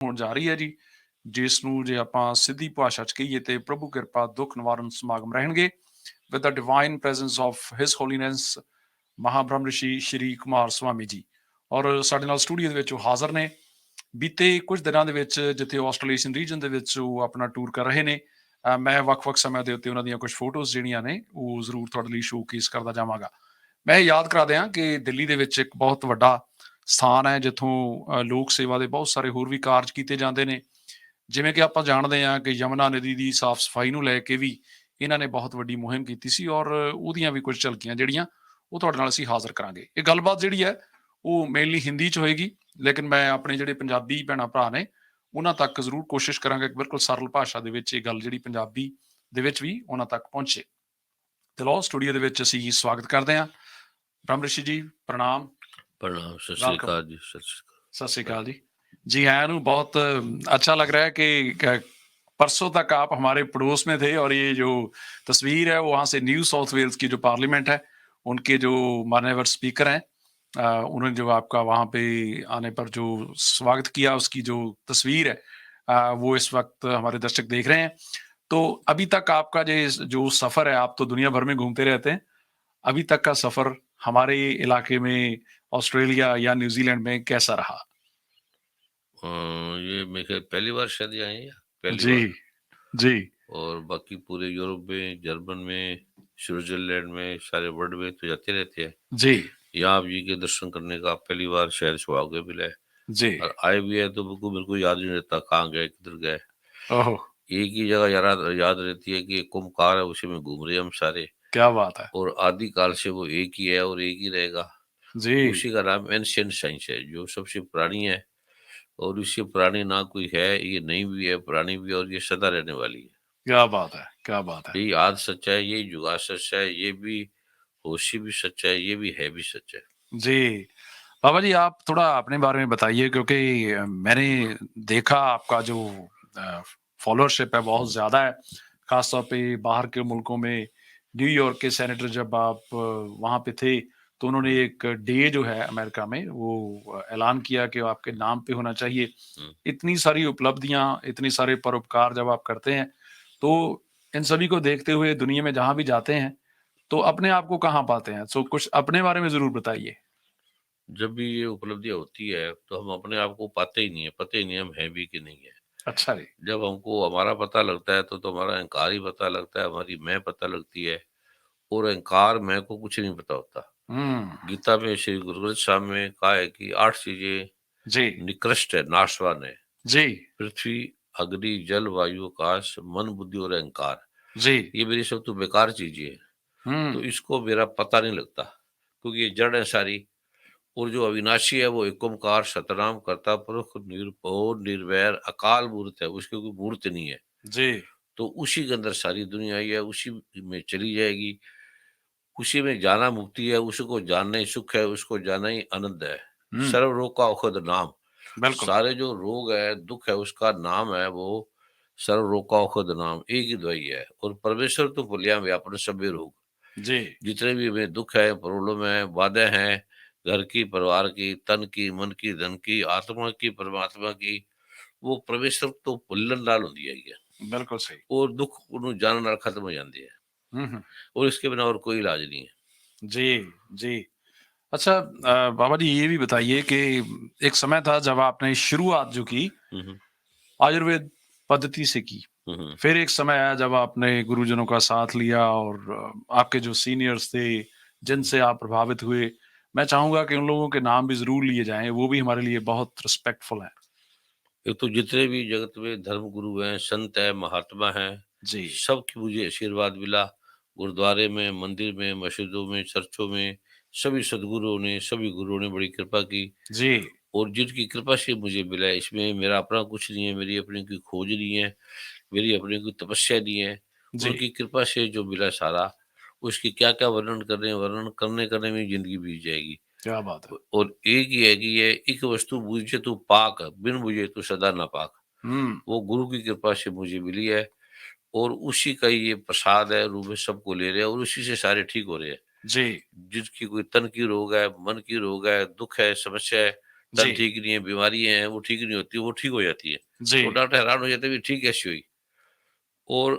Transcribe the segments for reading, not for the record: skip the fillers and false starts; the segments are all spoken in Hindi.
ਹੋਣ ਜਾ ਰਹੀ ਹੈ ਜੀ, ਜਿਸ ਨੂੰ ਜੇ ਆਪਾਂ ਸਿੱਧੀ ਭਾਸ਼ਾ 'ਚ ਕਹੀਏ ਤੇ ਪ੍ਰਭੂ ਕਿਰਪਾ ਦੁੱਖ ਨਿਵਾਰਨ ਸਮਾਗਮ ਰਹਿਣਗੇ with the divine presence of his holiness Mahabrahm Rishi Shri Kumar Swami ji. ਔਰ ਸਾਡੇ ਨਾਲ ਸਟੂਡੀਓ ਦੇ ਵਿੱਚ ਉਹ ਹਾਜ਼ਰ ਨੇ। ਬੀਤੇ ਕੁਝ ਦਿਨਾਂ ਦੇ ਵਿੱਚ ਜਿੱਥੇ ਉਹ ਆਸਟ੍ਰੇਲੀਅਨ ਰੀਜਨ ਦੇ ਵਿੱਚ ਉਹ ਆਪਣਾ ਟੂਰ ਕਰ ਰਹੇ ਨੇ, ਮੈਂ ਵੱਖ-ਵੱਖ ਸਮਿਆਂ ਦੇ ਉੱਤੇ ਉਹਨਾਂ ਦੀਆਂ ਕੁਝ ਫੋਟੋਜ਼ ਜਿਹੜੀਆਂ ਨੇ ਉਹ ਜ਼ਰੂਰ ਤੁਹਾਡੇ ਲਈ ਸ਼ੋਕੇਸ ਕਰਦਾ ਜਾਵਾਂਗਾ। ਮੈਂ ਇਹ ਯਾਦ ਕਰਾ ਦਿਆਂ ਕਿ ਦਿੱਲੀ ਦੇ ਵਿੱਚ ਇੱਕ ਬਹੁਤ ਵੱਡਾ ਸਥਾਨ ਹੈ ਜਿੱਥੋਂ ਲੋਕ ਸੇਵਾ ਦੇ ਬਹੁਤ ਸਾਰੇ ਹੋਰ ਵੀ ਕਾਰਜ ਕੀਤੇ ਜਾਂਦੇ ਨੇ। ਜਿਵੇਂ ਕਿ ਆਪਾਂ ਜਾਣਦੇ ਹਾਂ ਕਿ ਯਮੁਨਾ ਨਦੀ ਦੀ ਸਾਫ਼ ਸਫਾਈ ਨੂੰ ਲੈ ਕੇ ਵੀ ਇਹਨਾਂ ਨੇ ਬਹੁਤ ਵੱਡੀ ਮੁਹਿੰਮ ਕੀਤੀ ਸੀ ਔਰ ਉਹਦੀਆਂ ਵੀ ਕੁਝ ਝਲਕੀਆਂ ਜਿਹੜੀਆਂ ਉਹ ਤੁਹਾਡੇ ਨਾਲ ਅਸੀਂ ਹਾਜ਼ਰ ਕਰਾਂਗੇ। ਇਹ ਗੱਲਬਾਤ ਜਿਹੜੀ ਹੈ ਉਹ ਮੇਨਲੀ ਹਿੰਦੀ 'ਚ ਹੋਏਗੀ, ਲੇਕਿਨ ਮੈਂ ਆਪਣੇ ਜਿਹੜੇ ਪੰਜਾਬੀ ਭੈਣਾਂ ਭਰਾ ਨੇ ਉਹਨਾਂ ਤੱਕ ਜ਼ਰੂਰ ਕੋਸ਼ਿਸ਼ ਕਰਾਂਗਾ ਕਿ ਬਿਲਕੁਲ ਸਰਲ ਭਾਸ਼ਾ ਦੇ ਵਿੱਚ ਇਹ ਗੱਲ ਜਿਹੜੀ ਪੰਜਾਬੀ ਦੇ ਵਿੱਚ ਵੀ ਉਹਨਾਂ ਤੱਕ ਪਹੁੰਚੇ। ਤੇ ਲਓ ਸਟੂਡੀਓ ਦੇ ਵਿੱਚ ਅਸੀਂ ਸਵਾਗਤ ਕਰਦੇ ਹਾਂ। ਬ੍ਰਹਮ ਰਿਸ਼ੀ ਜੀ ਪ੍ਰਣਾਮ। प्रणाम, सत श्री ਵੈਲਕਮ। अकाल जी, सत श्री अकाल। सत श्री अकाल जी। जी आया नू बहुत अच्छा लग रहा है कि परसों तक आप हमारे पड़ोस में थे और ये जो तस्वीर है वो वहाँ से न्यू साउथ वेल्स की जो पार्लियामेंट है उनके जो माननीय स्पीकर हैं, उन्होंने जो आपका वहाँ पे आने पर जो स्वागत किया उसकी जो तस्वीर है वो इस वक्त हमारे दर्शक देख रहे हैं। तो अभी तक आपका जो सफ़र है, आप तो दुनिया भर में घूमते रहते हैं, अभी तक का सफ़र हमारे इलाके में ऑस्ट्रेलिया या न्यूजीलैंड में कैसा रहा? ये मेरे ख्याल पहली बार शायद आए हैं, पहली जी बार। जी और बाकी पूरे यूरोप में, जर्मन में, स्विट्जरलैंड में, सारे वर्ल्ड में तो जाते रहते हैं। जी यहाँ आप जी के दर्शन करने का पहली बार शायद सौभाग्य मिला है। जी। और आए भी है तो मेरे को याद नहीं रहता कहाँ गए, किधर गए। ओहो, एक ही जगह याद रहती है कि एक कुंभकार है, उसी में घूम रहे हैं हम सारे। क्या बात है। और आदि काल से वो एक ही है और एक ही रहेगा। जी उसी का नाम एंशिएंट साइंस है, जो सबसे पुरानी है। और इससे पुरानी ना कोई है, ये नई भी है, पुरानी भी है, और ये सदा रहने वाली है। क्या बात है, क्या बात है। यही आज सच है, यही जुगाड़ सच है, ये भी होशी भी सच है, ये भी है भी सच है। जी बाबा जी, आप थोड़ा अपने बारे में बताइए, क्योंकि मैंने देखा आपका जो फॉलोअरशिप है बहुत ज़्यादा है, खासतौर पे बाहर के मुल्कों में। न्यूयॉर्क के सेनेटर जब आप वहाँ पे थे तो उन्होंने एक डे जो है अमेरिका में वो ऐलान किया कि आपके नाम पे होना चाहिए। हम्म। इतनी सारी उपलब्धियां, इतनी सारे परोपकार जब आप करते हैं तो इन सभी को देखते हुए दुनिया में जहां भी जाते हैं तो अपने आप को कहाँ पाते हैं? सो कुछ अपने बारे में जरूर बताइए। जब भी ये उपलब्धियां होती है तो हम अपने आप को पाते ही नहीं है, पता ही नहीं हम है भी कि नहीं है। अच्छा जी। जब हमको हमारा पता लगता है तो हमारा अहंकार ही पता लगता है, हमारी मैं पता लगती है। और अहंकार मैं को कुछ नहीं पता होता। गीता में श्री गुरु ग्रंथ साहब में कहा है कि 8 चीजें जी निकृष्ट है, नाशवान है। जी पृथ्वी, अग्नि, जल, वायु, आकाश, मन, बुद्धि और अहंकार। जी। ये मेरी सब तो बेकार चीजें हैं। तो इसको मेरा पता नहीं लगता, क्योंकि ये जड़ है सारी। और जो अविनाशी है वो एक ओंकार सतनाम करता पुरख निर्भव निर्वैर अकाल मूर्त है, उसकी कोई मूर्त नहीं है। जी तो उसी के अंदर सारी दुनिया आई है, उसी में चली जाएगी। उसी में जाना मुक्ति है, उसको जानना ही सुख है, उसको जाना ही आनंद है। सर्व रोग का औषध नाम। बिल्कुल। सारे जो रोग है, दुख है, उसका नाम है वो सर्व रोग का औषध नाम, एक ही दवाई है। और परमेश्वर तो भूलिया व्यापन सभी रोग। जी जितने भी हमें दुख है, प्रॉब्लम है, बाधाएं हैं, घर की, परिवार की, तन की, मन की, धन की, आत्मा की, परमात्मा की, वो परमेश्वर तो भुल्लन नाल होंदी है। बिल्कुल सही। और दुख उन्होंने जानने नाल खत्म हो जाते हैं। हम्म। और इसके बिना और कोई इलाज नहीं है। जी जी। अच्छा बाबा जी, ये भी बताइए कि एक समय था जब आपने शुरुआत जो की हम्म, आयुर्वेद पद्धति से की, हम्म। फिर एक समय आया जब आपने गुरुजनों का साथ लिया और आपके जो सीनियर्स थे जिनसे आप प्रभावित हुए, मैं चाहूंगा कि उन लोगों के नाम भी जरूर लिए जाएं, वो भी हमारे लिए बहुत रिस्पेक्टफुल हैं। एक तो जितने भी जगत में धर्म गुरु हैं, संत है, महात्मा हैं, जी सबकी मुझे आशीर्वाद मिला। गुरुद्वारे में, मंदिर में, मस्जिदों में, चर्चों में, सभी सदगुरुओं ने, सभी गुरुओं ने बड़ी कृपा की। जी और जिनकी कृपा से मुझे मिला है, इसमें मेरा अपना कुछ नहीं है, मेरी अपनी कोई खोज नहीं है, मेरी अपनी कोई तपस्या नहीं है। जी। उनकी कृपा से जो मिला सारा, उसकी क्या क्या वर्णन कर रहे हैं, वर्णन करने करने में जिंदगी बीत जाएगी। क्या बात है। और एक ही है कि ये एक वस्तु बुझे तो पाक, बिन बुझे तो सदा ना पाक। वो गुरु की कृपा से मुझे मिली है। और उसी का ही ये प्रसाद है, रूप में सबको ले रहे हैं, और उसी से सारे ठीक हो रहे हैं। जी जिसकी कोई तन की रोग है, मन की रोग है, दुख है, समस्या है, तन जी, ठीक नहीं है, बीमारियां हैं वो ठीक नहीं होती, वो ठीक हो जाती है। जी। तो डॉक्टर हैरान हो जाते हैं, भी ठीक कैसी हुई? और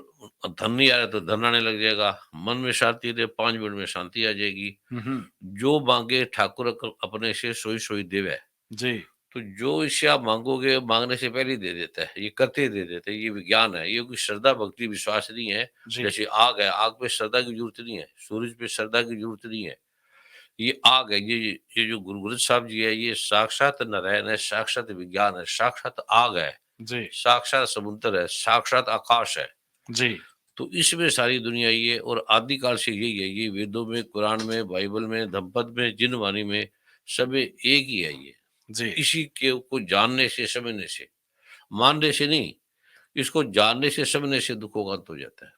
धन नहीं आ रहा तो धन आने लग जाएगा, मन में शांति रहे 5 मिनट में शांति आ जाएगी। हुँ, हुँ। जो माँगे ठाकुर अपने से सोई सोई देवै। जी, तो जो इससे आप माँगोगे, माँगने से पहले ही दे देता है, ये करते ही दे देता है, ये विज्ञान है, ये कोई श्रद्धा, भक्ति, विश्वास नहीं है। जी, जैसे आग है, आग पे श्रद्धा की ज़रूरत नहीं है, सूरज पे श्रद्धा की ज़रूरत नहीं है। ये आग है, ये जो गुरु ग्रंथ साहब जी है, ये साक्षात नारायण है, साक्षात विज्ञान है, साक्षात आग है, जी, साक्षात समुद्र है, साक्षात आकाश है। जी, तो इसमें सारी दुनिया ये है, और आदिकाल से यही है, ये वेदों में, कुरान में, बाइबल में, धम्पद में, जिन वाणी में, सब एक ही है ये। जी। इसी के को जानने से, समझने से, मानने से नहीं, इसको जानने से, समझने से दुखों का अंत हो जाता है।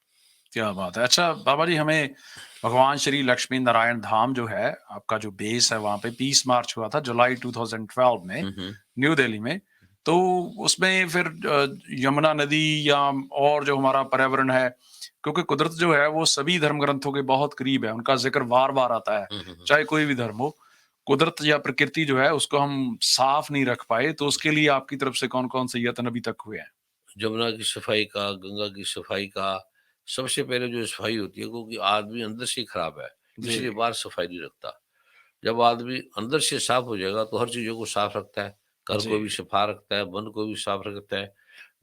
क्या बात है! अच्छा बाबा जी हमें भगवान श्री लक्ष्मी नारायण धाम जो है, आपका जो बेस है वहाँ पे पीस मार्च हुआ था जुलाई 2012 में, हुँ, हुँ। न्यू दिल्ली में। तो उसमें फिर यमुना नदी या और जो हमारा पर्यावरण है, क्योंकि कुदरत जो है वो सभी धर्म ग्रंथों के बहुत करीब है, उनका ज़िक्र बार-बार आता है, हुँ, हुँ, हुँ। चाहे कोई भी धर्म हो। कुदरत या प्रकृति जो है उसको हम साफ नहीं रख पाए, तो उसके लिए आपकी तरफ से कौन-कौन से यत्न अभी तक हुए हैं? जमुना की सफाई का, गंगा की सफाई का, सबसे पहले जो सफाई होती है, क्योंकि आदमी अंदर से ही खराब है, जी। इसलिए बाहर सफाई नहीं रखता। जब आदमी अंदर से साफ हो जाएगा तो हर चीज़ों को साफ रखता है, घर जी। को भी सफा रखता है, मन को भी साफ रखता है।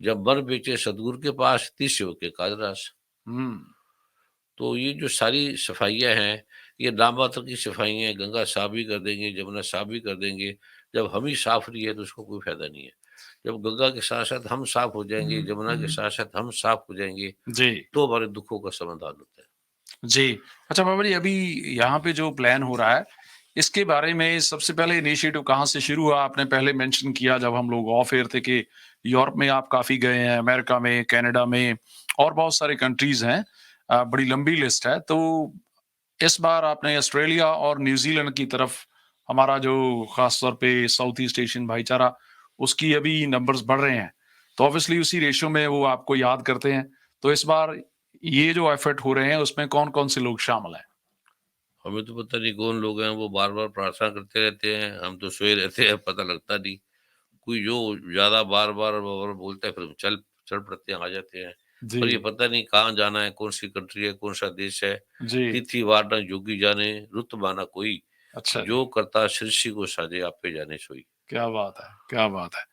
जब मन बेचे सतगुरु के पास, तिस के काज रास। हुँ। तो ये जो सारी सफाइयाँ हैं, ये नाम मात्र की सफाइयाँ हैं, गंगा साफ भी कर देंगे, जमुना साफ भी कर देंगे। जब हम ही साफ नहीं है तो उसको कोई फ़ायदा नहीं है। जब गंगा के साथ-साथ हम साफ हो जाएँगे, जमुना के साथ-साथ हम साफ हो जाएँगे, जी। तो हमारे दुखों का समाधान होता है। जी। अच्छा बाबा जी अभी यहाँ पे जो प्लान हो रहा है, इसके बारे में सबसे पहले इनिशिएटिव कहाँ से शुरू हुआ? आपने पहले मेंशन किया जब हम लोग ऑफ एयर थे कि यूरोप में आप काफ़ी गए हैं, अमेरिका में, कनाडा में और बहुत सारे कंट्रीज़ हैं। बड़ी लंबी लिस्ट है। तो इस बार आपने ऑस्ट्रेलिया और न्यूज़ीलैंड की तरफ हमारा जो ख़ास तौर पे साउथ ईस्ट एशियन भाईचारा, उसकी अभी नंबर्स बढ़ रहे हैं। तो ऑब्वियसली उसी रेशियो में वो आपको याद करते हैं। तो इस बार ये जो एफर्ट हो रहे हैं, उसमें कौन-कौन से लोग शामिल हैं? हमें तो पता नहीं कौन लोग हैं, वो बार-बार प्रार्थना करते रहते हैं, हम तो सोए रहते हैं, पता लगता नहीं। कोई जो ज़्यादा बार-बार बोलता है, फिर हम चल चल पड़ते हैं, आ जाते हैं। जी। पर ये पता नहीं कहाँ जाना है, कौन-सी कंट्री है, कौन-सा देश है। जी। तिथि वार ना जोगी जाने, रुत माना कोई, अच्छा जी। जो करता सृष्टि को साजे, आपे जाने सोई। क्या बात है! क्या बात है!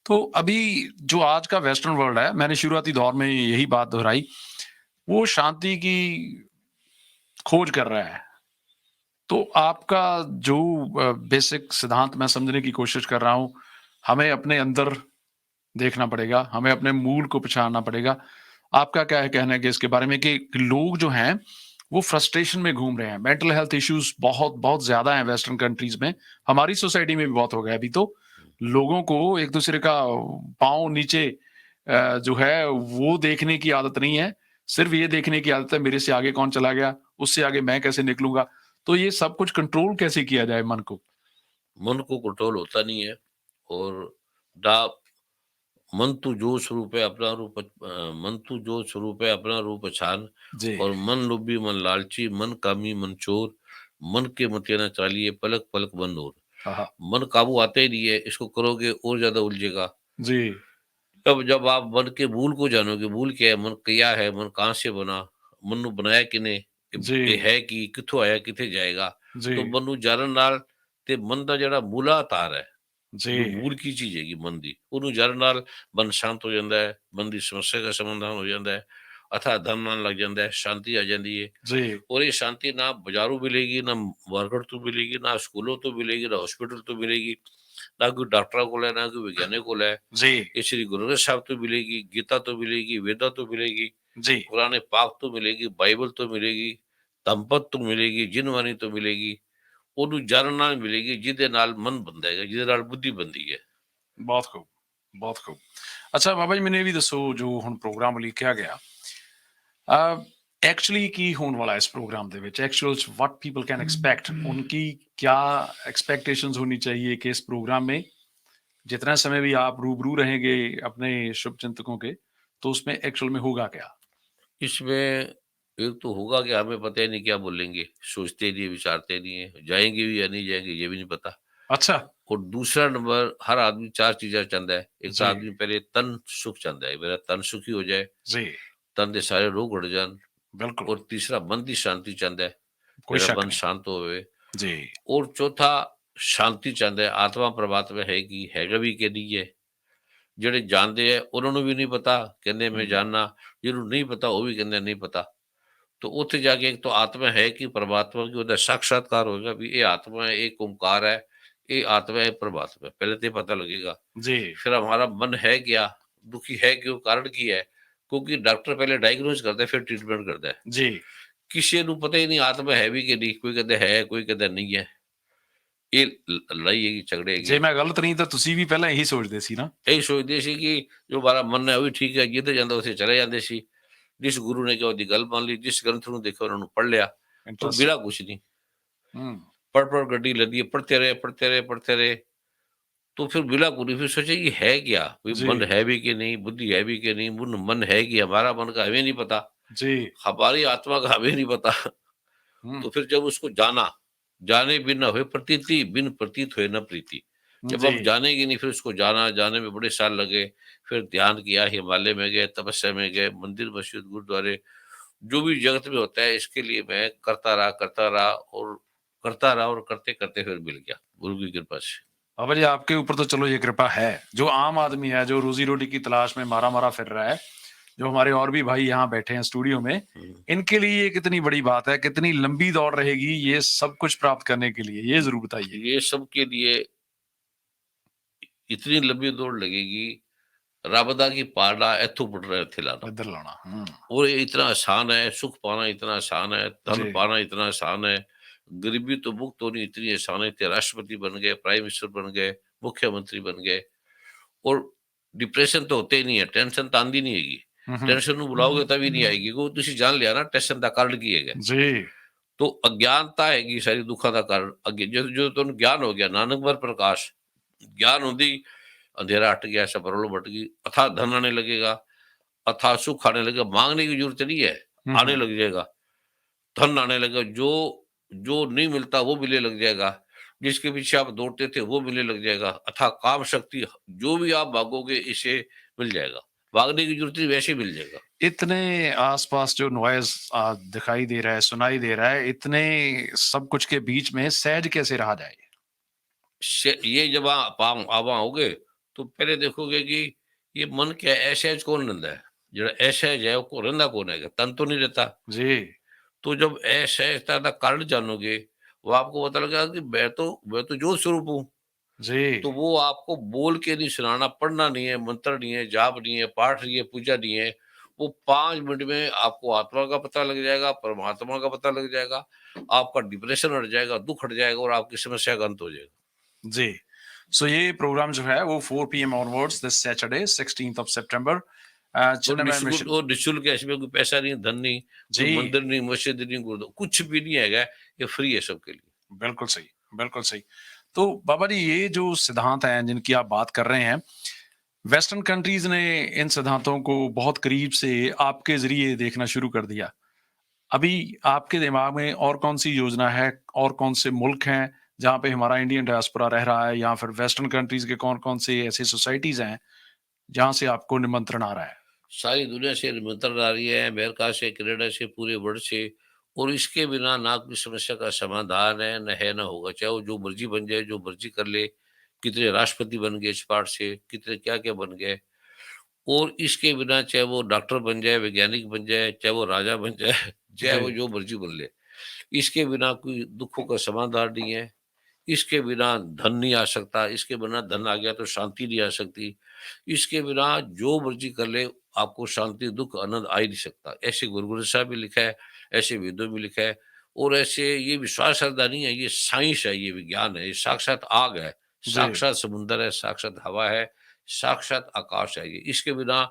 तो अभी जो आज का वेस्टर्न वर्ल्ड है, मैंने शुरुआती दौर में यही बात दोहराई, वो शांति की खोज कर रहा है। तो आपका जो बेसिक सिद्धांत मैं समझने की कोशिश कर रहा हूँ, हमें अपने अंदर देखना पड़ेगा, हमें अपने मूल को पहचानना पड़ेगा। आपका क्या है कहना है कि इसके बारे में कि लोग जो हैं, वो फ्रस्ट्रेशन में घूम रहे हैं। मेंटल हेल्थ इश्यूज़ बहुत ज़्यादा हैं वेस्टर्न कंट्रीज़ में। हमारी सोसाइटी में भी बहुत हो गया है अभी तो। लोगों को एक-दूसरे का पाँव नीचे जो है वो देखने की आदत नहीं है। सिर्फ़ ये देखने की आदत है मेरे से आगे कौन चला गया, उससे आगे मैं कैसे निकलूँगा। तो ये सब कुछ कंट्रोल कैसे किया जाए मन को? मन को कंट्रोल होता नहीं है, और डा मन तू जो स्वरूप है अपना रूप मन तू जो स्वरूप है अपना रूप छान। जी। और मन लोभी मन लालची, मन कामी मन चोर, मन के मते न चालिए, पलक पलक मन और। हाँ, हाँ। मन काबू आता ही नहीं है, इसको करोगे और ज्यादा उलझेगा। जी। तब जब आप मन के मूल को जानोगे, मूल क्या है, मन क्या है, मन कहाँ से बना, मन ਨੂੰ बनाया किने, जी। ਇਹ ਹੈ ਕੀ, ਕਿੱਥੋਂ ਆਇਆ, ਕਿੱਥੇ ਜਾਏਗਾ। जी। तो मन ਨੂੰ ਜਾਣਨ ਨਾਲ ਤੇ ਮਨ ਦਾ ਜਿਹੜਾ ਮੂਲਾ ਆਧਾਰ ਹੈ, जी। ਜੋ ਮੂਲ ਕੀ ਚੀਜ਼ ਹੈਗੀ ਮਨ ਦੀ, ਉਹਨੂੰ ਜਾਣਨ ਨਾਲ ਮਨ ਸ਼ਾਂਤ ਹੋ ਜਾਂਦਾ ਹੈ, ਮਨ ਦੀ ਸਮੱਸਿਆ ਦਾ ਸਮਾਧਾਨ ਹੋ ਜਾਂਦਾ ਹੈ, ਅਥਾ ਧਰਮ ਨਾਲ ਲੱਗ ਜਾਂਦਾ ਹੈ, ਸ਼ਾਂਤੀ ਆ ਜਾਂਦੀ ਹੈ। जी। और ये शांति ना बाजारों मिलेगी, ना मार्केट तो मिलेगी, ना स्कूलों तो मिलेगी, ना हॉस्पिटल तो मिलेगी, ना कोई डॉक्टर को है, ना कोई वैज्ञानिक को है। जी। ये श्री गुरु ग्रंथ साहब तो मिलेगी, गीता तो मिलेगी, वेदा तो मिलेगी, जी। कुरान पाक तो मिलेगी, बाइबल तो मिलेगी, धम्पद तो मिलेगी, जिनवाणी तो मिलेगी। ਉਹਨੂੰ ਜਾਣਨ ਨਾਲ ਮਿਲੇਗੀ, ਜਿਹਦੇ ਨਾਲ ਮਨ ਬਣਦਾ ਹੈਗਾ, ਜਿਹਦੇ ਨਾਲ ਬੁੱਧੀ ਬਣਦੀ ਹੈ। ਬਹੁਤ ਖੂਬ, ਬਹੁਤ ਖੂਬ। ਅੱਛਾ ਬਾਬਾ ਜੀ ਮੈਨੂੰ ਇਹ ਵੀ ਦੱਸੋ ਜੋ ਹੁਣ ਪ੍ਰੋਗਰਾਮ ਉਲੀਕਿਆ ਗਿਆ ਐਕਚੁਅਲੀ ਕੀ ਹੋਣ ਵਾਲਾ ਇਸ प्रोग्राम ਦੇ ਵਿੱਚ actual what people can expect उनकी क्या एक्सपेक्टेशंस होनी चाहिए कि इस प्रोग्राम में जितना समय भी आप रूबरू रहेंगे अपने शुभ चिंतकों के तो उसमें एक्चुअल में होगा क्या? इसमें एक तो होगा कि हमें पता ही नहीं क्या बोलेंगे, सोचते नहीं है, विचारते नहीं है, जाएंगे भी या नहीं जाएंगे ये भी नहीं पता। अच्छा और दूसरा नंबर, हर आदमी 4 चीज़ां चाहता है। एक तो जी आदमी पहले तन सुख चाहता है, मेरा तन सुखी हो जाए, जी तन दे सारे रोग हट जान। बिल्कुल और तीसरा मन की शांति चाहता है, कोई मेरा शक मन नहीं शांत होवे। जी और चौथा शांति चाहता है, आत्मा परमात्मा हैगा भी कि नहीं है। ਜਿਹੜੇ ਜਾਣਦੇ ਹੈ ਉਹਨਾਂ ਨੂੰ ਵੀ ਨਹੀਂ ਪਤਾ, ਕਹਿੰਦੇ ਮੈਂ हम्म, ਜਾਣਨਾ। ਜਿਹਨੂੰ ਨਹੀਂ ਪਤਾ ਉਹ ਵੀ ਕਹਿੰਦੇ ਨਹੀਂ ਪਤਾ। तो ਉੱਥੇ ਜਾ ਕੇ ਇੱਕ ਤਾਂ ਆਤਮਾ ਹੈ ਕਿ ਪਰਮਾਤਮਾ ਕੀ ਉਹਦਾ ਸਾਖਸ਼ਾਤਕਾਰ ਹੋਏਗਾ ਵੀ ਇਹ ਆत्मा है, एक ओंकार है, ये आत्मा है, परमात्मा है, पहले तो ये पता लगेगा। जी फिर हमारा मन है क्या, दुखी है क्यों, कारण की है। क्योंकि डॉक्टर पहले डायग्नोज करता है फिर ट्रीटमेंट करता है। जी किसी ਨੂੰ पता ही नहीं आत्मा है भी कि नहीं, कोई कहता है कोई कहता नहीं है। ਇਹ ਲੜਾਈ ਹੈਗੀ, ਝਗੜੇ ਜੇ ਹੈਗੇ। ਮੈਂ ਗਲਤ ਨਹੀਂ ਤਾਂ ਤੁਸੀਂ ਵੀ ਪਹਿਲਾਂ ਇਹੀ ਸੋਚਦੇ ਸੀ ਨਾ ਇਹੀ ਸੋਚਦੇ ਸੀ ਕਿ ਜੋ ਹਮਾਰਾ ਮਨ ਹੈ ਉਹ ਵੀ ਠੀਕ ਹੈ, ਜਿੱਥੇ ਜਾਂਦਾ ਉੱਥੇ ਚਲੇ ਜਾਂਦੇ ਸੀ। जिस गुरु ने क्या ਉਹਦੀ ਗੱਲ ਮੰਨ ਲਈ, जिस ग्रंथ ਨੂੰ ਦੇਖਿਆ ਉਹਨਾਂ ਨੂੰ ਪੜ੍ਹ ਲਿਆ। तो इंटरेस्टिंग बिना कुछ नहीं, हम्म पढ़ गड्डी लदी है, पढ़ते रहे। तो फिर बिला कुछ फिर सोचे कि है क्या, कोई जी मन है भी कि नहीं, बुद्धि है भी कि नहीं, मन है कि हमारा मन का हमें नहीं पता, जी हमारी आत्मा का हमें नहीं पता। हम्म तो फिर जब उसको जाना, जाने बिन न हुए प्रतीति, बिन प्रतीत हुए न प्रीति। जब जी हम जानेंगे नहीं, फिर उसको जाना, जाने में बड़े साल लगे। फिर ध्यान किया, हिमालय में गए, तपस्या में गए, मंदिर मस्जिद गुरुद्वारे, जो भी जगत में होता है इसके लिए मैं करता रहा और करते करते फिर मिल गया गुरु की कृपा से। बाबा जी आपके ऊपर तो चलो ये कृपा है जो आम आदमी है जो रोजी रोटी की तलाश में मारा मारा फिर रहा है जो हमारे और भी भाई यहाँ बैठे हैं स्टूडियो में हम्म। इनके लिए ये कितनी बड़ी बात है कितनी लंबी दौड़ रहेगी ये सब कुछ प्राप्त करने के लिए ये जरूर बताइए ये सब के लिए इतनी लंबी दौड़ लगेगी, राबदा की पाड़ा एथू पड़ रहे थे लाना। इधर लाना और ये इतना आसान है, सुख पाना इतना आसान है, धन जी पाना इतना आसान है, गरीबी तो मुक्त होनी इतनी आसान है। थे राष्ट्रपति बन गए, प्राइम मिनिस्टर बन गए, मुख्यमंत्री बन गए। और डिप्रेशन तो होते ही नहीं है, टेंशन तो आंदी नहीं हैगी। हम्म, टेंशन ਨੂੰ ਬੁਲਾਓਗੇ तभी नहीं आएगी, वो ਤੁਸੀਂ ਜਾਣ ਲਿਆ ਨਾ ਟੈਨਸ਼ਨ ਦਾ ਕਾਰਨ ਕੀ ਹੈਗਾ। जी तो अज्ञानता हैगी सारी दुखों का कारण। अगे जो जो तुम ज्ञान हो गया, नानक वर प्रकाश ज्ञान होती, अंधेरा हट गया, सब रोल बट गई, अथा धन आने लगेगा, अथा सुख आने लगेगा। मांगने की जरूरत नहीं है, आने लग जाएगा। धन आने लगेगा, जो जो नहीं मिलता वो मिलने लग जाएगा, जिसके पीछे आप दौड़ते थे वो मिलने लग जाएगा। अथा काम शक्ति, जो भी आप भागोगे इसे मिल जाएगा, भागने की जरूरत नहीं, वैसे ही मिल जाएगा। इतने आसपास जो नॉइज दिखाई दे रहा है सुनाई दे रहा है इतने सब कुछ के बीच में सहज कैसे रहा जाए ये जब आप आवा होगे तो पहले देखोगे कि ये मन क्या है, असहज कौन रहता है। जो असहज है वो रहता कौन है, तन तो नहीं रहता। जी तो जब असहजता का कारण जानोगे, वो आपको पता लगेगा कि मैं तो जो स्वरूप हूँ। जी तो वो आपको बोल के नहीं सुनाना, पढ़ना नहीं है, मंत्र नहीं है, जाप नहीं है, पाठ नहीं है, पूजा नहीं है। वो 5 मिनट में आपको आत्मा का पता लग जाएगा, परमात्मा का पता लग जाएगा, आपका डिप्रेशन हट जाएगा, दुख हट जाएगा और आपकी समस्या का अंत हो जाएगा। जी सो ये प्रोग्राम जो है वो 4 PM onwards this Saturday 16th of सितंबर और चेन्नई निःशुल्क, मिशन और निःशुल्क है, इसमें कोई पैसा नहीं, धन नहीं, कोई जी मंदिर नहीं, मस्जिद नहीं, गुरुद्वारा कुछ भी नहीं है। ये फ्री है सबके लिए। बिल्कुल सही बिल्कुल सही तो बाबा जी ये जो सिद्धांत हैं जिनकी आप बात कर रहे हैं वेस्टर्न कंट्रीज ने इन सिद्धांतों को बहुत करीब से आपके जरिए देखना शुरू कर दिया अभी आपके दिमाग में और कौन सी योजना है और कौन से मुल्क हैं जहां पे हमारा इंडियन डायस्पोरा रह रहा है या फिर वेस्टर्न कंट्रीज के कौन कौन से ऐसी सोसाइटीज हैं जहां से आपको निमंत्रण आ रहा है सारी दुनिया से निमंत्रण आ रही है, अमेरिका से, कनाडा से, पूरे वर्ल्ड से। और इसके बिना ना कोई समस्या का समाधान है ना होगा। चाहे वो जो मर्जी बन जाए, जो मर्जी कर ले, कितने राष्ट्रपति बन गए इस पार्ट से, कितने क्या क्या बन गए। और इसके बिना चाहे वो डॉक्टर बन जाए, वैज्ञानिक बन जाए, चाहे वो राजा बन जाए, चाहे वो जी जो मर्जी बन ले, इसके बिना कोई दुखों का समाधान नहीं है। इसके बिना धन नहीं आ सकता, इसके बिना धन आ गया तो शांति नहीं आ सकती। इसके बिना जो मर्जी कर ले, आपको शांति, दुख, आनंद आ ही नहीं सकता। ऐसे गुरु ग्रंथ साहब में लिखा है, ऐसे वेदों में लिखा है। और ऐसे ये विश्वास श्रद्धा नहीं है, ये साइंस है, ये विज्ञान है, ये साक्षात आग है, जी साक्षात समुद्र है, साक्षात हवा है, साक्षात आकाश है ये। इसके बिना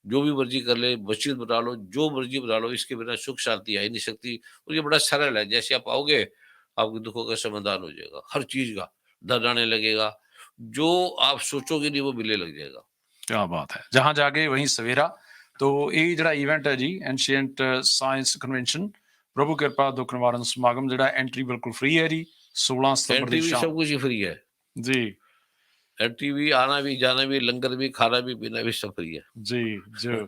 जो भी मर्जी कर ले, मस्जिद बना लो, जो मर्जी बना लो, इसके बिना सुख शांति आ ही नहीं सकती। और ये बड़ा सरल है, जैसे आप आओगे आपके दुखों का समाधान हो जाएगा, हर चीज का धन आने लगेगा, जो आप सोचोगे नहीं वो मिलने लग जाएगा। क्या बात है जहां जागे वहीं सवेरा तो ਇਹ ਜਿਹੜਾ ਇਵੈਂਟ ਹੈ ਜੀ ਐਂਸ਼ੀਐਂਟ ਸਾਇੰਸ ਕਨਵੈਨਸ਼ਨ ਪ੍ਰਭੂ ਕਿਰਪਾ ਦੁੱਖ ਨਿਵਾਰਨ ਸਮਾਗਮ ਜਿਹੜਾ ਐਂਟਰੀ ਬਿਲਕੁਲ ਫ੍ਰੀ ਹੈ ਜੀ 16 ਸਤੰਬਰ एंट्री ਦੀ भी ਸ਼ਾਮ सब कुछ ही फ्री है। जी, टीवी आना भी, जाना भी, लंगर भी, खाना भी, पीना भी सब फ्री है। जी, जो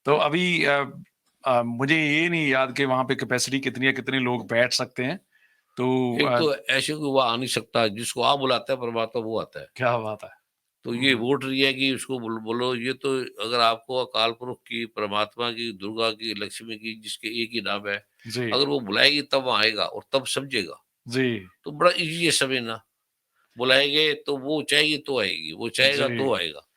तो अभी मुझे ये नहीं याद कि वहाँ पे कैपेसिटी कितनी है, कितने लोग बैठ सकते हैं। तो एक तो ऐसे कोई वहाँ आ नहीं सकता, जिसको आप बुलाते हैं परमात्मा वो आता है। क्या बात है! तो ये हुँ, वोट रही है कि उसको बोलो, ये तो अगर आपको अकाल पुरख की, परमात्मा की, दुर्गा की, लक्ष्मी की, जिसके एक ही नाम है, जी, अगर वो बुलाएगी तब वहाँ आएगा और तब समझेगा। जी, तो बड़ा ईज़ी है समझना, बुलाएँगे तो वो चाहेगी तो आएगी, वो चाहेगा जी। तो आएगा।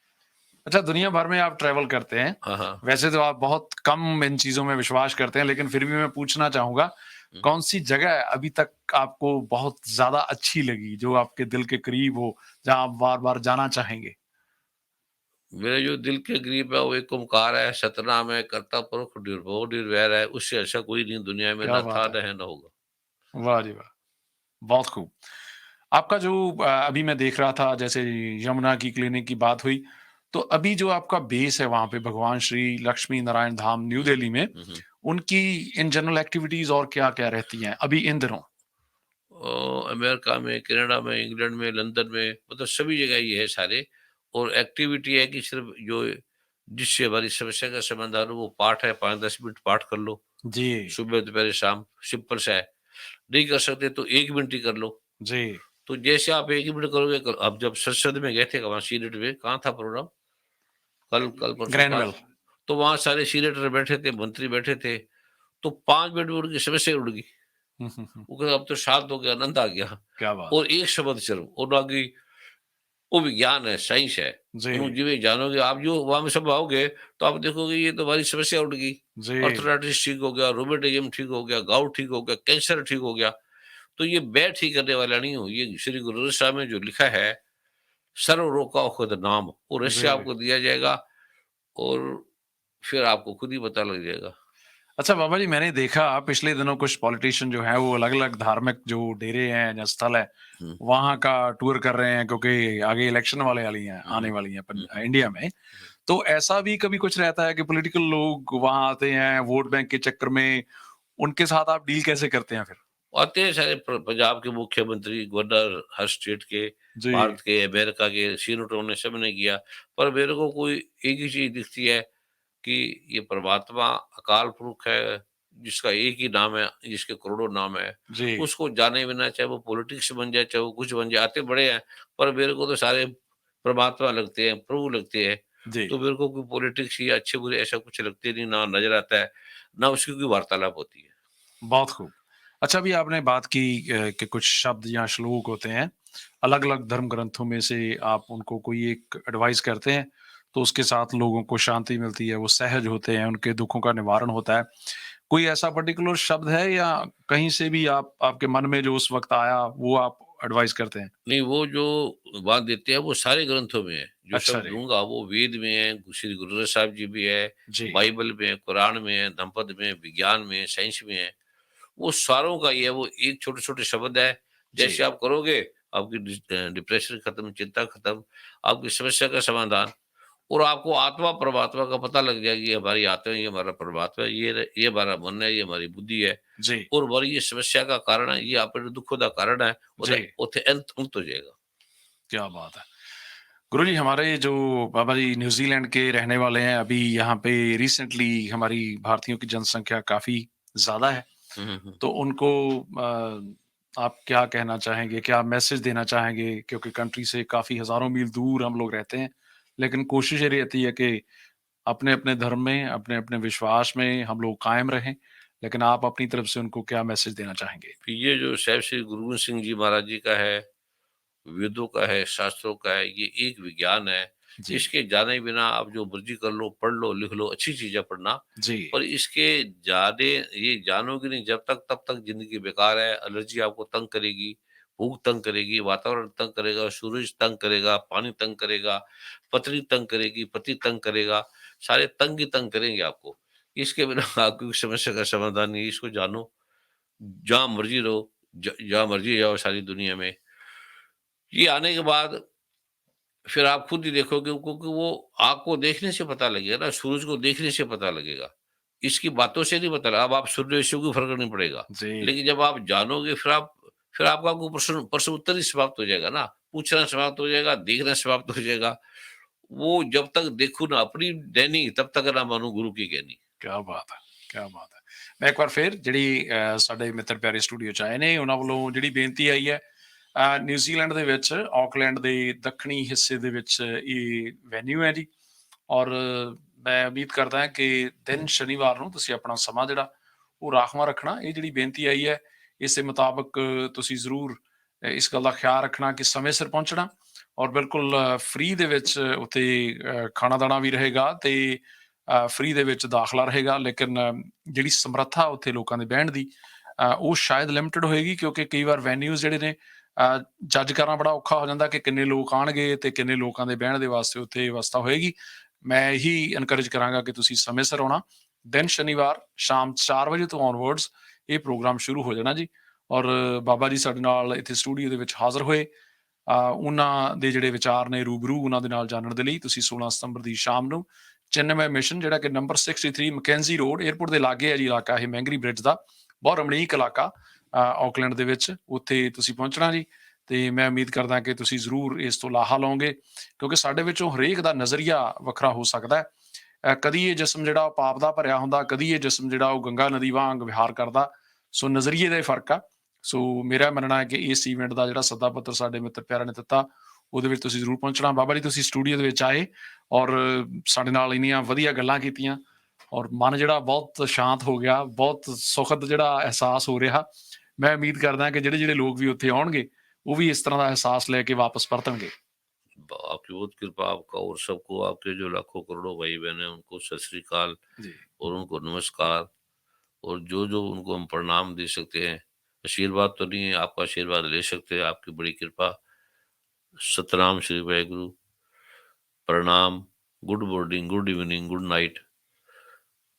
अच्छा, दुनिया भर में आप ट्रैवल करते हैं। हाँ, हाँ। वैसे तो आप बहुत कम इन चीज़ों में विश्वास करते हैं, लेकिन फिर भी मैं पूछना चाहूँगा, हुँ। कौन-सी जगह अभी तक आपको बहुत ज़्यादा अच्छी लगी, जो आपके दिल के करीब हो, जहाँ आप बार-बार जाना चाहेंगे? मेरे जो दिल के करीब है वो एक ओमकार है, सतनाम है, कर्ता पुरख निर्भो निर्वैर है, उससे अच्छा कोई नहीं दुनिया में क्या ना था, बात है! ना है, ना होगा। वाह जी वाह! बहुत खूब। आपका जो अभी मैं देख रहा था जैसे यमुना की क्लिनिक की बात हुई, तो अभी जो आपका बेस है वहाँ पे भगवान श्री लक्ष्मी नारायण धाम न्यू हुँ। दिल्ली में, हुँ, हुँ। उनकी इन जनरल एक्टिविटीज़ और क्या-क्या रहती हैं अभी इन दिनों? अमेरिका में, कनाडा में, इंग्लैंड में, लंदन में, मतलब सभी जगह ये है सारे। और एक्टिविटी है कि सिर्फ़ जो जिससे हमारी समस्या का समाधान हो वो पाठ है, 5-10 मिनट पाठ कर लो, जी, सुबह, दोपहर, शाम, सिंपल सा है। नहीं कर सकते तो 1 मिनट ही कर लो। जी। तो जैसे आप 1 ही मिनट करोगे अब जब संसद में गए थे वहाँ सीनेट में, कहाँ था प्रोग्राम? कल कल परसों ग्रैनवेल। तो वहाँ सारे सीनेटर बैठे थे, मंत्री बैठे थे, तो 5 मिनट में उनकी समस्या उड़ गई। हुँ, हुँ, हुँ। वो कहा अब तो शांत हो गया, आनंद आ गया। क्या बात और है! एक शब्द सिर्फ और बाकी वो विज्ञान है, साइंस है। जी, उन्हें जिਵੇਂ जानोगे आप जो वहाँ में सब आओगे, तो आप देखोगे ये तो हमारी समस्या उठ गई। जी, अर्थराइटिस ठीक हो गया, रोमेटिज्म ठीक हो गया, गाउट ठीक हो गया, कैंसर ठीक हो गया। तो ये मैं ठीक करने वाला नहीं हूँ, ये श्री गुरु ग्रंथ साहब में जो लिखा है, सर्व रोग का औषध नाम, वो रहस्य जी। आपको दिया जाएगा और फिर आपको खुद ही पता लग जाएगा। अच्छा बाबा जी, मैंने देखा पिछले दिनों कुछ पॉलिटिशियन जो हैं, वो अलग-अलग धार्मिक जो डेरे हैं या स्थल है, हुँ, वहाँ का टूर कर रहे हैं क्योंकि आगे इलेक्शन वाली हैं हुँ, आने हुँ, वाली हैं हुँ, हुँ, इंडिया में। हुँ। तो ऐसा भी कभी कुछ रहता है कि पॉलिटिकल लोग वहाँ आते हैं वोट बैंक के चक्कर में, उनके साथ आप डील कैसे करते हैं फिर? आते हैं सारे पंजाब के मुख्यमंत्री, गवर्नर हर स्टेट के, जी, भारत के, अमेरिका के, सीनेटरों ने सबने किया। पर मेरे को कोई एक ही चीज़ दिखती है कि ये परमात्मा अकाल पुरख है, जिसका एक ही नाम है, जिसके करोड़ों नाम है। जी, उसको जाने बिना चाहे वो पॉलिटिक्स बन जाए, चाहे वो कुछ बन जाए, आते बड़े हैं, पर मेरे को तो सारे परमात्मा लगते हैं, प्रभु लगते हैं। जी। तो मेरे को कोई पॉलिटिक्स या अच्छे-बुरे ऐसा कुछ लगते नहीं, ना नज़र आता है, ना उसकी कोई वार्तालाप होती है। बहुत खूब। अच्छा अभी आपने बात की कि कुछ शब्द या श्लोक होते हैं, अलग-अलग धर्म ग्रंथों में से आप उनको कोई एक एडवाइस करते हैं, तो उसके साथ लोगों को शांति मिलती है, वो सहज होते हैं, उनके दुखों का निवारण होता है। कोई ऐसा पर्टिकुलर शब्द है या कहीं से भी आप आपके मन में जो उस वक़्त आया, वो आप एडवाइस करते हैं? नहीं, वो जो बात देते हैं वो सारे ग्रंथों में है। जो अच्छा शब्द जी। दूँगा वो वेद में है, श्री गुरु ग्रंथ साहिब जी भी है, जी। बाइबल में है, कुरान में है, धम्मपद में है, विज्ञान में है, साइंस में है। वो सारों का ही है, वो एक छोटे-छोटे शब्द है। जी। जैसे आप करोगे, आपकी डिप्रेशन खत्म, चिंता खत्म, आपकी समस्या का समाधान और आपको आत्मा परमात्मा का पता लग जाएगा, ये हमारी आत्मा है, ये हमारा परमात्मा है, ये हमारा मन है, ये हमारी बुद्धि है जी। और हमारी ये समस्या का कारण है, ये अपने दुखों का कारण है, जी। ओथे अंत अंत हो जाएगा। क्या बात है! गुरुजी हमारे जो बाबा जी न्यूज़ीलैंड के रहने वाले हैं, अभी यहाँ पे रिसेंटली हमारी भारतीयों की जनसंख्या काफ़ी ज़्यादा है। हुँ, हुँ, हुँ। तो उनको आप क्या कहना चाहेंगे? क्या मैसेज देना चाहेंगे? क्योंकि कंट्री से काफ़ी हज़ारों मील दूर हम लोग रहते हैं, लेकिन कोशिश ये रहती है कि अपने-अपने धर्म में, अपने-अपने विश्वास में हम लोग कायम रहें। लेकिन आप अपनी तरफ से उनको क्या मैसेज देना चाहेंगे? ये जो साहिब श्री गुरु गोविंद सिंह जी महाराज जी का है, वेदों का है, शास्त्रों का है, ये एक विज्ञान है। जी, इसके जाने बिना आप जो मर्ज़ी कर लो, पढ़ लो, लिख लो, अच्छी चीज़ है पढ़ना। जी, पर इसके जाने ये जानोगे नहीं जब तक तब तक ज़िंदगी बेकार है। एलर्जी आपको तंग करेगी, भूख तंग करेगी, वातावरण तंग करेगा, सूरज तंग करेगा, पानी तंग करेगा, पत्नी तंग करेगी, पति तंग करेगा, सारे तंग ही तंग करेंगे आपको। इसके बिना आपकी समस्या का समाधान नहीं है, इसको जानो, जहाँ मर्ज़ी रहो, जहाँ मर्ज़ी जाओ सारी दुनिया में। ये आने के बाद फिर आप खुद ही देखोगे क्योंकि वो आग को देखने से पता लगेगा ना, सूरज को देखने से पता लगेगा। इसकी बातों से नहीं पता लगा, अब आप सूर्य से कोई फ़र्क नहीं पड़ेगा। जी, लेकिन जब आप जानोगे फिर आपका कोई प्रश्न प्रश्न उत्तर ही समाप्त हो जाएगा ना। पूछना समाप्त हो जाएगा, देखना समाप्त हो जाएगा। वो जब तक देखूं ना अपनी दैनी, तब तक ना मानू गुरु की कहनी। ਕਿਆ ਬਾਤ ਹੈ, ਕਿਆ ਬਾਤ ਹੈ। ਮੈਂ ਇੱਕ ਵਾਰ ਫਿਰ ਜਿਹੜੀ ਸਾਡੇ ਮਿੱਤਰ ਪਿਆਰੇ ਸਟੂਡੀਓ 'ਚ ਆਏ ਨੇ ਉਹਨਾਂ ਵੱਲੋਂ ਜਿਹੜੀ ਬੇਨਤੀ ਆਈ ਹੈ, ਨਿਊਜ਼ੀਲੈਂਡ ਦੇ ਵਿੱਚ ਆਕਲੈਂਡ ਦੇ ਦੱਖਣੀ ਹਿੱਸੇ ਦੇ ਵਿੱਚ ਇਹ ਵੈਨਿਊ ਹੈ ਜੀ। ਔਰ ਮੈਂ ਉਮੀਦ ਕਰਦਾ ਹਾਂ ਕਿ ਦਿਨ ਸ਼ਨੀਵਾਰ ਨੂੰ ਤੁਸੀਂ ਆਪਣਾ ਸਮਾਂ ਜਿਹੜਾ ਉਹ ਰਾਖਵਾਂ ਰੱਖਣਾ। ਇਹ ਜਿਹੜੀ ਬੇਨਤੀ ਆਈ ਹੈ ਇਸੇ ਮੁਤਾਬਕ ਤੁਸੀਂ ਜ਼ਰੂਰ ਇਸ ਗੱਲ ਦਾ ਖਿਆਲ ਰੱਖਣਾ ਕਿ ਸਮੇਂ ਸਿਰ ਪਹੁੰਚਣਾ। ਔਰ ਬਿਲਕੁਲ ਫ੍ਰੀ ਦੇ ਵਿੱਚ ਉੱਥੇ ਖਾਣਾ ਦਾਣਾ ਵੀ ਰਹੇਗਾ ਤੇ ਫ੍ਰੀ ਦੇ ਵਿੱਚ ਦਾਖਲਾ ਰਹੇਗਾ। ਲੇਕਿਨ ਜਿਹੜੀ ਸਮਰੱਥਾ ਉੱਥੇ ਲੋਕਾਂ ਦੇ ਬਹਿਣ ਦੀ ਉਹ ਸ਼ਾਇਦ ਲਿਮਟਿਡ ਹੋਏਗੀ, ਕਿਉਂਕਿ ਕਈ ਵਾਰ ਵੈਨਿਊਜ਼ ਜਿਹੜੇ ਨੇ ਜੱਜ ਕਰਨਾ ਬੜਾ ਔਖਾ ਹੋ ਜਾਂਦਾ ਕਿ ਕਿੰਨੇ ਲੋਕ ਆਉਣਗੇ ਤੇ ਕਿੰਨੇ ਲੋਕਾਂ ਦੇ ਬਹਿਣ ਦੇ ਵਾਸਤੇ ਉੱਥੇ ਵਿਵਸਥਾ ਹੋਏਗੀ। ਮੈਂ ਇਹੀ ਐਨਕਰੇਜ ਕਰਾਂਗਾ ਕਿ ਤੁਸੀਂ ਸਮੇਂ ਸਿਰ ਆਉਣਾ। ਦਿਨ ਸ਼ਨੀਵਾਰ ਸ਼ਾਮ 4 ਵਜੇ ਤੋਂ ਔਨਵਰਡਸ ਇਹ ਪ੍ਰੋਗਰਾਮ ਸ਼ੁਰੂ ਹੋ ਜਾਣਾ ਜੀ। ਔਰ ਬਾਬਾ ਜੀ ਸਾਡੇ ਨਾਲ ਇੱਥੇ ਸਟੂਡੀਓ ਦੇ ਵਿੱਚ ਹਾਜ਼ਰ ਹੋਏ। ਉਹਨਾਂ ਦੇ ਜਿਹੜੇ ਵਿਚਾਰ ਨੇ ਰੂਬਰੂ ਉਹਨਾਂ ਦੇ ਨਾਲ ਜਾਣਨ ਦੇ ਲਈ ਤੁਸੀਂ 16 ਸਤੰਬਰ ਦੀ ਸ਼ਾਮ ਨੂੰ ਚਿੰਨਮय ਮਿਸ਼ਨ, ਜਿਹੜਾ ਕਿ ਨੰਬਰ 63 ਮਕੈਂਜ਼ੀ ਰੋਡ ਏਅਰਪੋਰਟ ਦੇ ਲਾਗੇ ਹੈ ਜੀ ਇਲਾਕਾ, ਇਹ ਮੈਂਗਰੀ ਬ੍ਰਿਜ ਦਾ ਬਹੁਤ ਰਮਣੀਕ ਇਲਾਕਾ ਆਕਲੈਂਡ ਦੇ ਵਿੱਚ, ਉੱਥੇ ਤੁਸੀਂ ਪਹੁੰਚਣਾ ਜੀ। ਤੇ ਮੈਂ ਉਮੀਦ ਕਰਦਾ ਕਿ ਤੁਸੀਂ ਜ਼ਰੂਰ ਇਸ ਤੋਂ ਲਾਹਾ ਲਓਗੇ, ਕਿਉਂਕਿ ਸਾਡੇ ਵਿੱਚੋਂ ਹਰੇਕ ਦਾ ਨਜ਼ਰੀਆ ਵੱਖਰਾ ਹੋ ਸਕਦਾ ਹੈ। ਕਦੀ ਇਹ ਜਿਸਮ ਜਿਹੜਾ ਉਹ ਪਾਪ ਦਾ ਭਰਿਆ ਹੁੰਦਾ, ਕਦੀ ਇਹ ਜਿਸਮ ਜਿਹੜਾ ਉਹ ਗੰਗਾ ਨਦੀ ਵਾਂਗ ਵਿਹਾਰ ਕਰਦਾ। ਸੋ ਨਜ਼ਰੀਏ ਦਾ ਹੀ ਫਰਕ ਆ। ਸੋ ਮੇਰਾ ਮੰਨਣਾ ਹੈ ਕਿ ਇਸ ਈਵੈਂਟ ਦਾ ਜਿਹੜਾ ਸੱਦਾ ਪੱਤਰ ਸਾਡੇ ਮਿੱਤਰ ਪਿਆਰਿਆਂ ਨੇ ਦਿੱਤਾ ਉਹਦੇ ਵਿੱਚ ਤੁਸੀਂ ਜ਼ਰੂਰ ਪਹੁੰਚਣਾ। ਬਾਬਾ ਜੀ ਤੁਸੀਂ ਸਟੂਡੀਓ ਦੇ ਵਿੱਚ ਆਏ ਔਰ ਸਾਡੇ ਨਾਲ ਇੰਨੀਆਂ ਵਧੀਆ ਗੱਲਾਂ ਕੀਤੀਆਂ ਔਰ ਮਨ ਜਿਹੜਾ ਬਹੁਤ ਸ਼ਾਂਤ ਹੋ ਗਿਆ, ਬਹੁਤ ਸੁਖਦ ਜਿਹੜਾ ਅਹਿਸਾਸ ਹੋ ਰਿਹਾ। ਮੈਂ ਉਮੀਦ ਕਰਦਾ ਕਿ ਜਿਹੜੇ ਜਿਹੜੇ ਲੋਕ ਵੀ ਉੱਥੇ ਆਉਣਗੇ ਉਹ ਵੀ ਇਸ ਤਰ੍ਹਾਂ ਦਾ ਅਹਿਸਾਸ ਲੈ ਕੇ ਵਾਪਸ ਪਰਤਣਗੇ। आपकी बहुत कृपा, आपका और सबको, आपके जो लाखों करोड़ों भाई बहन है उनको सत श्री अकाल और उनको नमस्कार। और जो जो उनको हम प्रणाम दे सकते हैं, आशीर्वाद तो नहीं है, आपका आशीर्वाद ले सकते हैं। आपकी बड़ी कृपा। सतनाम श्री वाहेगुरु, प्रणाम, good morning, good evening, good night.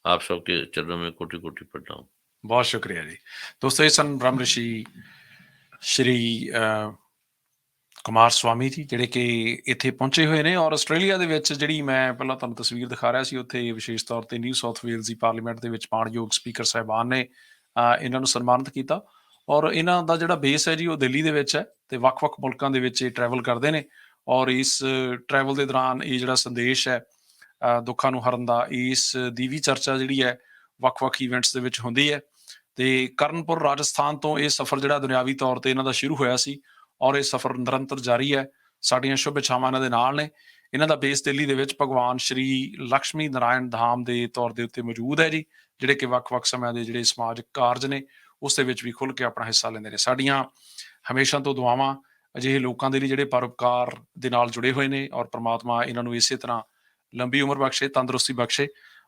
आप सबके चरणों में कोटि कोटि प्रणाम। ਬਹੁਤ ਸ਼ੁਕਰੀਆ ਜੀ। ਦੋਸਤੋ ਇਹ ਸਨ ਬ੍ਰਹਮ ਰਿਸ਼ੀ ਸ਼੍ਰੀ ਕੁਮਾਰ ਸਵਾਮੀ ਜੀ, ਜਿਹੜੇ ਕਿ ਇੱਥੇ ਪਹੁੰਚੇ ਹੋਏ ਨੇ। ਔਰ ਆਸਟ੍ਰੇਲੀਆ ਦੇ ਵਿੱਚ ਜਿਹੜੀ ਮੈਂ ਪਹਿਲਾਂ ਤੁਹਾਨੂੰ ਤਸਵੀਰ ਦਿਖਾ ਰਿਹਾ ਸੀ, ਉੱਥੇ ਵਿਸ਼ੇਸ਼ ਤੌਰ ਤੇ ਨਿਊ ਸਾਊਥ ਵੇਲਜ਼ ਦੀ ਪਾਰਲੀਮੈਂਟ ਦੇ ਵਿੱਚ ਮਾਣਯੋਗ ਸਪੀਕਰ ਸਾਹਿਬਾਨ ਨੇ ਇਹਨਾਂ ਨੂੰ ਸਨਮਾਨਿਤ ਕੀਤਾ। ਔਰ ਇਹਨਾਂ ਦਾ ਜਿਹੜਾ ਬੇਸ ਹੈ ਜੀ ਉਹ ਦਿੱਲੀ ਦੇ ਵਿੱਚ ਹੈ ਤੇ ਵੱਖ-ਵੱਖ ਮੁਲਕਾਂ ਦੇ ਵਿੱਚ ਇਹ ਟਰੈਵਲ ਕਰਦੇ ਨੇ। ਔਰ ਇਸ ਟਰੈਵਲ ਦੇ ਦੌਰਾਨ ਇਹ ਜਿਹੜਾ ਸੰਦੇਸ਼ ਹੈ ਦੁੱਖਾਂ ਨੂੰ ਹਰਨ ਦਾ, ਇਸ ਦੀ ਵੀ ਚਰਚਾ ਜਿਹੜੀ ਹੈ ਵੱਖ-ਵੱਖ ਈਵੈਂਟਸ ਦੇ ਵਿੱਚ ਹੁੰਦੀ ਹੈ। ਤੇ ਕਰਨਪੁਰ ਰਾਜਸਥਾਨ ਤੋਂ ਇਹ ਸਫ਼ਰ ਜਿਹੜਾ ਦੁਨਿਆਵੀ ਤੌਰ ਤੇ ਇਹਨਾਂ ਦਾ ਸ਼ੁਰੂ ਹੋਇਆ ਸੀ ਔਰ ਇਹ ਸਫ਼ਰ ਨਿਰੰਤਰ ਜਾਰੀ ਹੈ। ਸਾਡੀਆਂ ਸ਼ੁਭ ਇੱਛਾਵਾਂ ਇਹਨਾਂ ਦੇ ਨਾਲ ਨੇ। ਇਹਨਾਂ ਦਾ ਬੇਸ ਦਿੱਲੀ ਦੇ ਵਿੱਚ ਭਗਵਾਨ ਸ਼੍ਰੀ ਲਕਸ਼ਮੀ ਨਾਰਾਇਣ ਧਾਮ ਦੇ ਤੌਰ ਦੇ ਉੱਤੇ ਮੌਜੂਦ ਹੈ ਜੀ, ਜਿਹੜੇ ਕਿ ਵੱਖ-ਵੱਖ ਸਮਿਆਂ ਦੇ ਜਿਹੜੇ ਸਮਾਜਿਕ ਕਾਰਜ ਨੇ ਉਸ ਦੇ ਵਿੱਚ ਵੀ ਖੁੱਲ੍ਹ ਕੇ ਆਪਣਾ ਹਿੱਸਾ ਲੈਂਦੇ ਨੇ। ਸਾਡੀਆਂ ਹਮੇਸ਼ਾ ਤੋਂ ਦੁਆਵਾਂ ਅਜਿਹੇ ਲੋਕਾਂ ਦੇ ਲਈ ਜਿਹੜੇ ਪਰਉਪਕਾਰ ਦੇ ਨਾਲ ਜੁੜੇ ਹੋਏ ਨੇ ਔਰ ਪ੍ਰਮਾਤਮਾ ਇਹਨਾਂ ਨੂੰ ਇਸੇ ਤਰ੍ਹਾਂ ਲੰਬੀ ਉਮਰ ਬਖਸ਼ੇ, ਤੰਦਰੁਸਤੀ ਬਖਸ਼ੇ।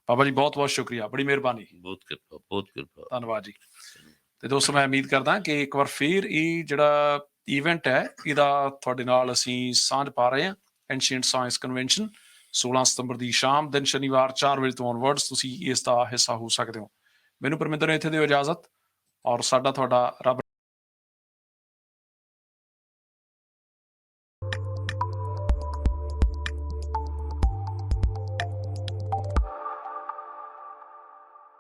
ਬਾਬਾ ਜੀ ਬਹੁਤ ਬਹੁਤ ਸ਼ੁਕਰੀਆ, ਬੜੀ ਮਿਹਰਬਾਨੀ। बहुत कृपा, बहुत कृपा। ਧੰਨਵਾਦ ਜੀ। ਤੇ ਦੋਸਤੋ ਮੈਂ ਉਮੀਦ ਕਰਦਾ ਕਿ ਇੱਕ ਵਾਰ ਫਿਰ ਇਹ ਜਿਹੜਾ ਈਵੈਂਟ ਹੈ ਇਹਦਾ ਤੁਹਾਡੇ ਨਾਲ ਅਸੀਂ ਸਾਂਝ ਪਾ ਰਹੇ ਹਾਂ। ਐਂਸ਼ੀਐਂਟ ਸਾਇੰਸ ਕਨਵੈਨਸ਼ਨ 16 ਸਤੰਬਰ ਦੀ ਸ਼ਾਮ, ਦਿਨ ਸ਼ਨੀਵਾਰ 4 ਵਜੇ ਤੋਂ ਔਨਵਰਡਸ ਤੁਸੀਂ ਇਸ ਦਾ ਹਿੱਸਾ ਹੋ ਸਕਦੇ ਹੋ। ਮੈਨੂੰ ਪਰਮਿੰਦਰ ਨੇ ਇੱਥੇ ਦਿਓ ਇਜਾਜ਼ਤ ਔਰ ਸਾਡਾ ਤੁਹਾਡਾ ਰੱਬ